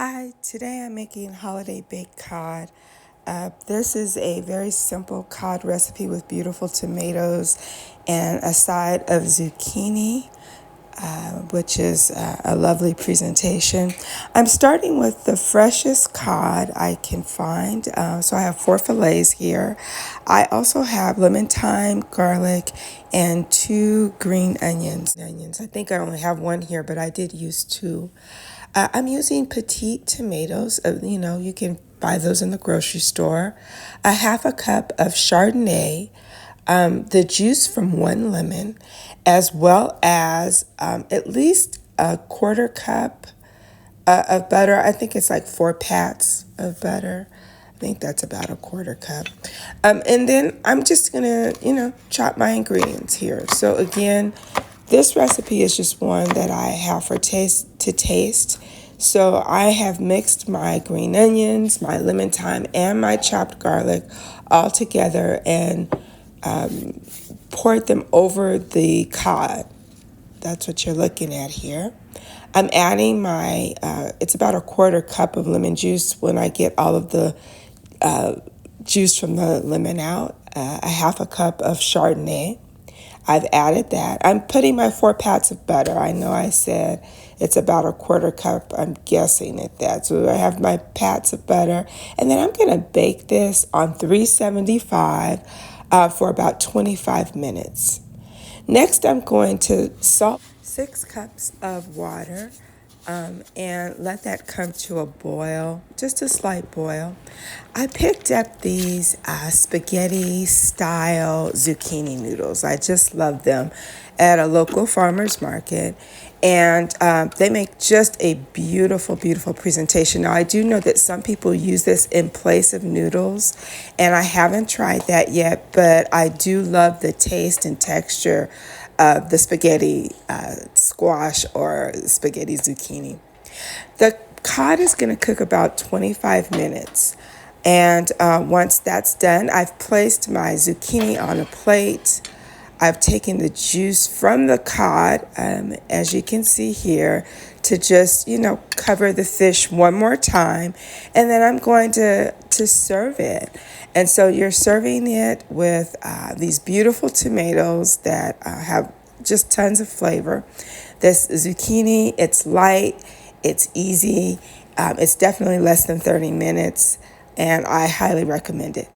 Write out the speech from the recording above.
Hi, today I'm making holiday baked cod. This is a very simple cod recipe with beautiful tomatoes and a side of zucchini, which is a lovely presentation. I'm starting with the freshest cod I can find. So I have 4 fillets here. I also have lemon, thyme, garlic, and 2 green onions. I think I only have one here, but I did use 2. I'm using petite tomatoes. You can buy those in the grocery store. A half a cup of Chardonnay, the juice from 1 lemon, as well as at least a quarter cup of butter. I think it's like 4 pats of butter. I think that's about a quarter cup. And then I'm just gonna, chop my ingredients here. So again, this recipe is just one that I have for taste. So I have mixed my green onions, my lemon thyme, and my chopped garlic all together and poured them over the cod. That's what you're looking at here. I'm adding it's about a quarter cup of lemon juice when I get all of the juice from the lemon out, a half a cup of Chardonnay. I've added that. I'm putting my 4 pats of butter. I know I said it's about a quarter cup. I'm guessing at that. So I have my pats of butter. And then I'm going to bake this on 375 for about 25 minutes. Next, I'm going to salt 6 cups of water and let that come to a boil, just a slight boil. I picked up these spaghetti style zucchini noodles. I just love them at a local farmer's market. And they make just a beautiful, beautiful presentation. Now, I do know that some people use this in place of noodles, and I haven't tried that yet, but I do love the taste and texture of the spaghetti squash or spaghetti zucchini. The cod is going to cook about 25 minutes. And once that's done, I've placed my zucchini on a plate. I've taken the juice from the cod, as you can see here, to just, cover the fish one more time. And then I'm going to serve it. And so you're serving it with these beautiful tomatoes that have just tons of flavor. This zucchini, it's light, it's easy, it's definitely less than 30 minutes, and I highly recommend it.